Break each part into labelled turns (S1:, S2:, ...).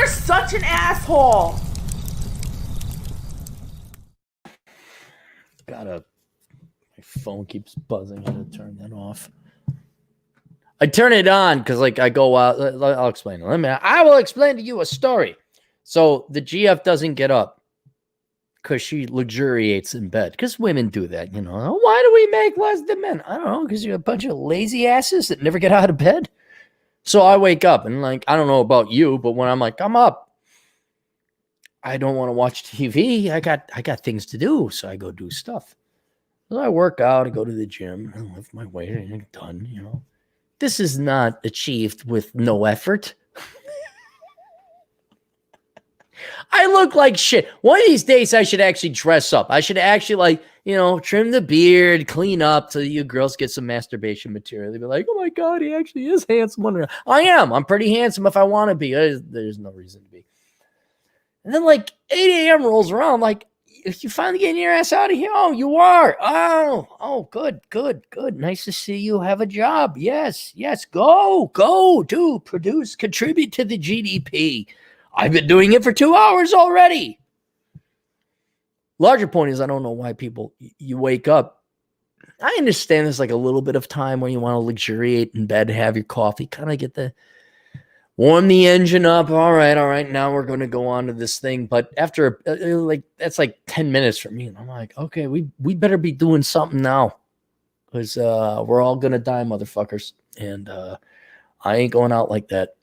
S1: You're such an asshole.
S2: My phone keeps buzzing. I gotta turn that off. I turn it on because, like, I go out. I'll explain it. I will explain to you a story. So the GF doesn't get up because she luxuriates in bed. Because women do that, you know. Why do we make less than men? I don't know. Because you're a bunch of lazy asses that never get out of bed. So I wake up and, like, I don't know about you, but when I'm like, I'm up, I don't want to watch TV. I got things to do, so I go do stuff. So I work out. I go to the gym. I lift my weight. I get done. You know. This is not achieved with no effort. I look like shit. One of these days, I should actually dress up. I should actually, like, you know, trim the beard, clean up so you girls get some masturbation material. They'll be like, oh my God, he actually is handsome. I am. I'm pretty handsome if I want to be. There's no reason to be. And then, like, 8 a.m. rolls around. Like, if you finally getting your ass out of here, oh, you are. Oh, good. Nice to see you have a job. Yes. Go, do, produce, contribute to the GDP. I've been doing it for 2 hours already. Larger point is, I don't know why people, you wake up. I understand there's like a little bit of time where you want to luxuriate in bed, have your coffee, kind of get warm the engine up. All right. Now we're going to go on to this thing. But after that's like 10 minutes for me. And I'm like, okay, we better be doing something now. Because we're all going to die, motherfuckers. And I ain't going out like that.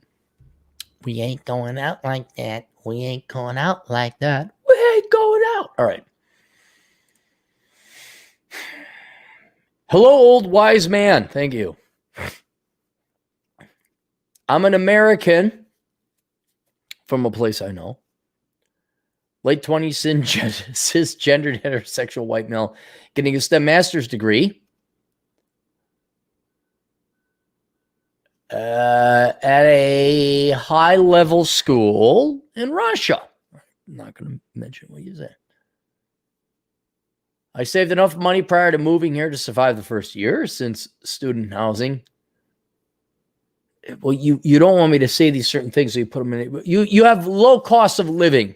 S2: We ain't going out like that. We ain't going out like that. We ain't going out. All right. Hello, old wise man. Thank you. I'm an American from a place I know. Late 20s, cisgendered heterosexual white male getting a STEM master's degree at a high-level school in Russia. I'm not going to mention what you said. I saved enough money prior to moving here to survive the first year since student housing. Well, you don't want me to say these certain things, so you put them in. You have low cost of living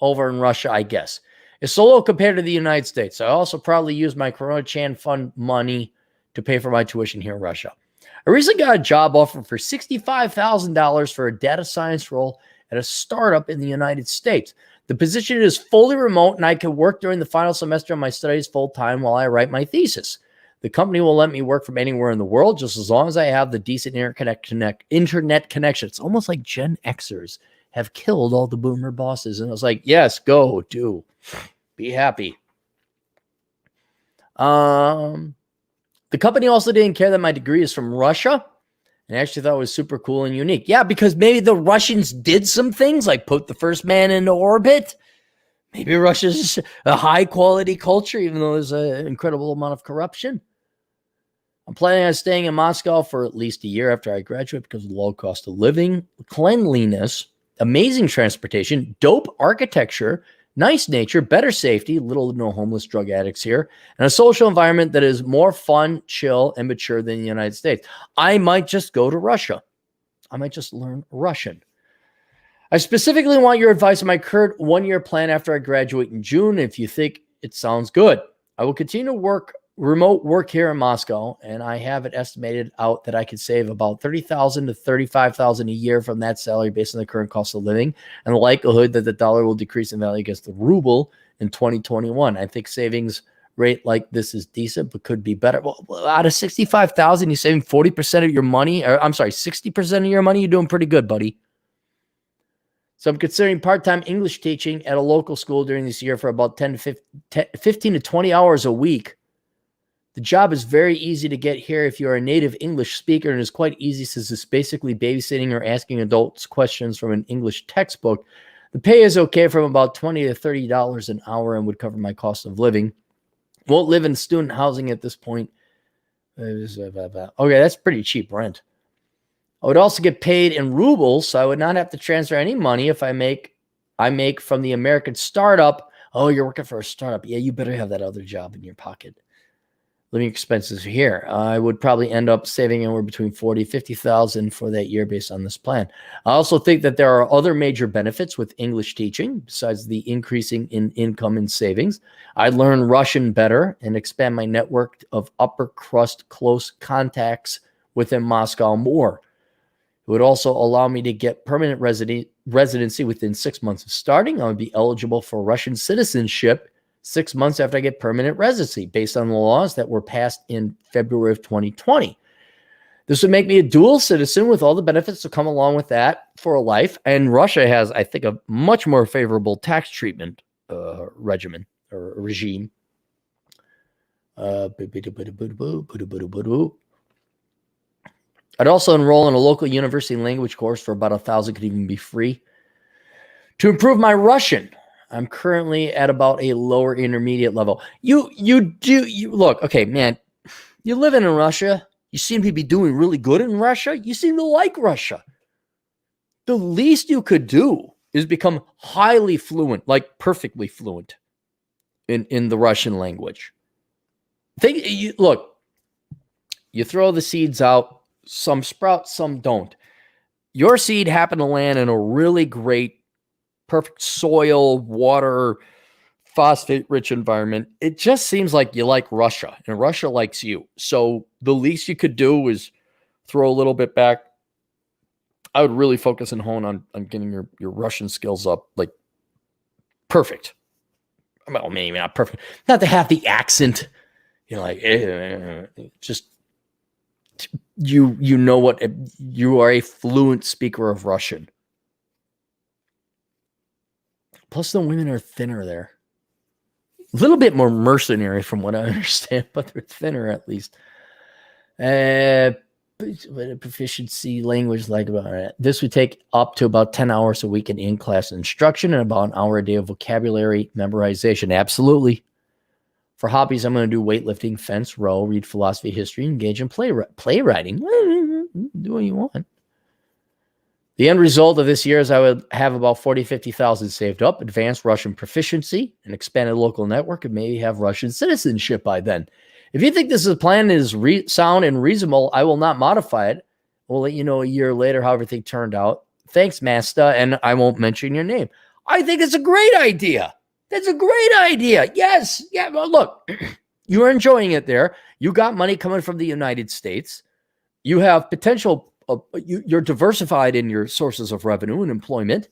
S2: over in Russia, I guess. It's so low compared to the United States. I also proudly use my Corona Chan Fund money to pay for my tuition here in Russia. I recently got a job offer for $65,000 for a data science role at a startup in the United States. The position is fully remote, and I can work during the final semester of my studies full-time while I write my thesis. The company will let me work from anywhere in the world just as long as I have the decent internet connection. It's almost like Gen Xers have killed all the boomer bosses. And I was like, yes, go, do. Be happy. The company also didn't care that my degree is from Russia. And I actually thought it was super cool and unique. Yeah, because maybe the Russians did some things like put the first man into orbit. Maybe Russia's a high-quality culture, even though there's an incredible amount of corruption. I'm planning on staying in Moscow for at least a year after I graduate because of the low cost of living, cleanliness, amazing transportation, dope architecture, nice nature, better safety, little to no homeless drug addicts here, and a social environment that is more fun, chill, and mature than the United States. I might just go to Russia. I might just learn Russian. I specifically want your advice on my current one-year plan after I graduate in June. If you think it sounds good, I will continue to remote work here in Moscow, and I have it estimated out that I could save about $30,000 to $35,000 a year from that salary based on the current cost of living and the likelihood that the dollar will decrease in value against the ruble in 2021. I think savings rate like this is decent, but could be better. Well, out of $65,000, you're saving 40% of your money, or I'm sorry, 60% of your money. You're doing pretty good, buddy. So I'm considering part-time English teaching at a local school during this year for about 15 to 20 hours a week. The job is very easy to get here if you're a native English speaker, and is quite easy since it's basically babysitting or asking adults questions from an English textbook. The pay is okay from about $20 to $30 an hour and would cover my cost of living. Won't live in student housing at this point. Okay, that's pretty cheap rent. I would also get paid in rubles, so I would not have to transfer any money if I make from the American startup. Oh, you're working for a startup. Yeah, you better have that other job in your pocket. living expenses here. I would probably end up saving anywhere between 40, 50,000 for that year based on this plan. I also think that there are other major benefits with English teaching besides the increasing in income and savings. I learn Russian better and expand my network of upper crust close contacts within Moscow more. It would also allow me to get permanent residency within 6 months of starting. I would be eligible for Russian citizenship 6 months after I get permanent residency based on the laws that were passed in February of 2020. This would make me a dual citizen with all the benefits that come along with that for a life. And Russia has, I think, a much more favorable tax treatment regimen or regime. I'd also enroll in a local university language course for about $1,000, could even be free. To improve my Russian, I'm currently at about a lower intermediate level. You look, okay, man, you live in Russia. You seem to be doing really good in Russia. You seem to like Russia. The least you could do is become highly fluent, like perfectly fluent in the Russian language. Look, you throw the seeds out, some sprout, some don't. Your seed happened to land in a really great, perfect soil, water, phosphate-rich environment. It just seems like you like Russia, and Russia likes you. So the least you could do is throw a little bit back. I would really focus and hone on getting your Russian skills up, like perfect. Well, maybe not perfect. Not to have the accent, just you know what, you are a fluent speaker of Russian. Plus the women are thinner there. A little bit more mercenary from what I understand, but they're thinner at least. Proficiency language, like about this would take up to about 10 hours a week in class instruction and about an hour a day of vocabulary memorization. Absolutely. For hobbies, I'm going to do weightlifting, fence, row, read philosophy, history, engage in playwriting. Do what you want. The end result of this year is I would have about 40, 50,000 saved up, advanced Russian proficiency, an expanded local network, and maybe have Russian citizenship by then. If you think this plan is sound and reasonable, I will not modify it. We'll let you know a year later how everything turned out. Thanks, Master, and I won't mention your name. I think it's a great idea. That's a great idea. Yes. Yeah. Well, look, you're enjoying it there. You got money coming from the United States. You have potential. You're diversified in your sources of revenue and employment.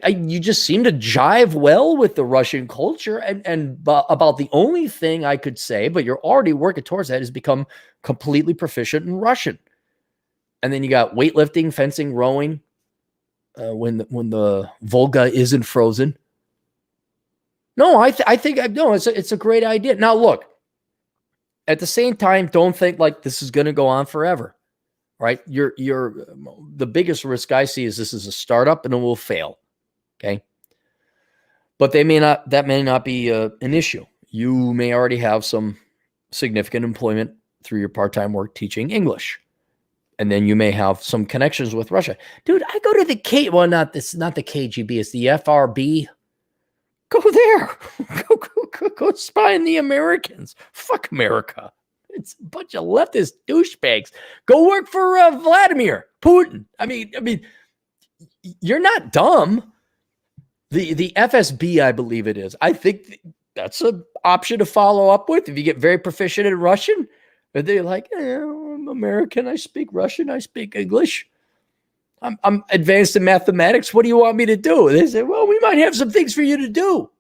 S2: You just seem to jive well with the Russian culture. And about the only thing I could say, but you're already working towards that, is become completely proficient in Russian. And then you got weightlifting, fencing, rowing, when the Volga isn't frozen. No, I think it's a great idea. Now, look, at the same time, don't think like this is going to go on forever, right? The biggest risk I see is this is a startup and it will fail. Okay. But that may not be an issue. You may already have some significant employment through your part-time work teaching English. And then you may have some connections with Russia. Dude, I go to the not the KGB, it's the FRB. Go there. Go spy on the Americans. Fuck America. It's a bunch of leftist douchebags. Go work for Vladimir Putin. I mean, you're not dumb. The FSB, I believe it is. I think that's an option to follow up with if you get very proficient in Russian. But they're like, I'm American. I speak Russian. I speak English. I'm advanced in mathematics. What do you want me to do? They say, well, we might have some things for you to do.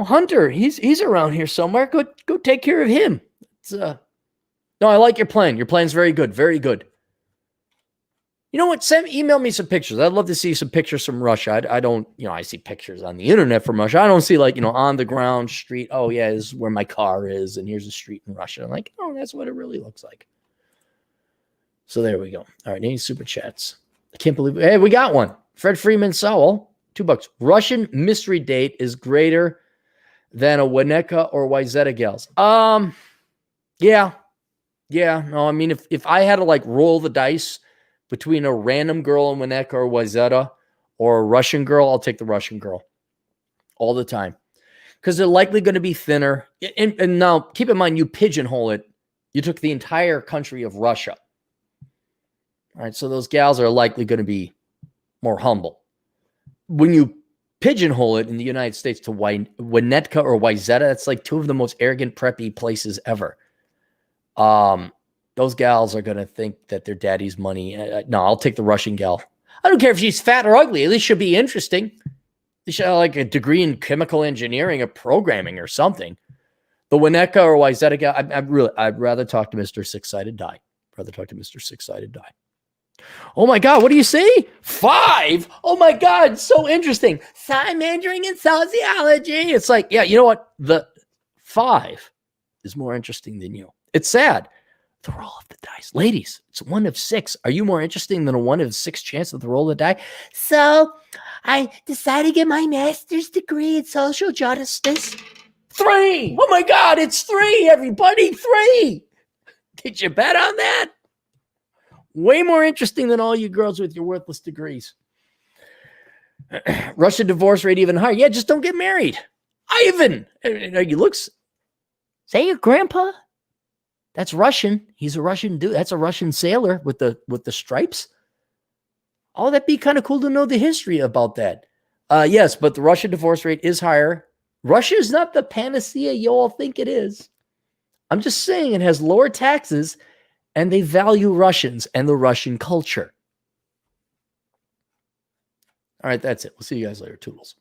S2: Hunter, he's around here somewhere. Go take care of him. No, I like your plan. Your plan's very good. Very good. You know what? Email me some pictures. I'd love to see some pictures from Russia. I don't, I see pictures on the internet from Russia. I don't see on the ground street. Oh yeah, this is where my car is. And here's a street in Russia. I'm like, oh, that's what it really looks like. So there we go. All right. Any super chats? I can't believe it. Hey, we got one. Fred Freeman Sowell, $2. Russian mystery date is greater than a Winnetka or Wyzetta gals. Yeah. No, I mean, if I had to roll the dice between a random girl in Winnetka or Wyzetta or a Russian girl, I'll take the Russian girl all the time. because they're likely going to be thinner. And now keep in mind, you pigeonhole it. You took the entire country of Russia. All right, so those gals are likely going to be more humble. When you pigeonhole it in the United States to Winnetka or Wayzata, that's like two of the most arrogant, preppy places ever. Those gals are going to think that their daddy's money. No, I'll take the Russian gal. I don't care if she's fat or ugly. At least she'll be interesting. They should have like a degree in chemical engineering or programming or something. The Winnetka or Wayzata gal, I'd rather talk to Mr. Six-Sided Die. Rather talk to Mr. Six-Sided Die. Oh my God, what do you say? 5? Oh my God, so interesting. So I'm majoring in sociology. It's like, yeah, you know what? The 5 is more interesting than you. It's sad. The roll of the dice. Ladies, it's 1 of 6. Are you more interesting than a 1 of 6 chance of the roll of the die? So I decided to get my master's degree in social justice. 3. Oh my God, it's 3, everybody. 3. Did you bet on that? Way more interesting than all you girls with your worthless degrees. Russian divorce rate even higher. Yeah, just don't get married. Ivan. You look. Is that your grandpa? That's Russian. He's a Russian dude. That's a Russian sailor with the stripes. Oh, that'd be kind of cool to know the history about that. Yes, but the Russian divorce rate is higher. Russia is not the panacea you all think it is. I'm just saying it has lower taxes. And they value Russians and the Russian culture. All right, that's it. We'll see you guys later. Toodles.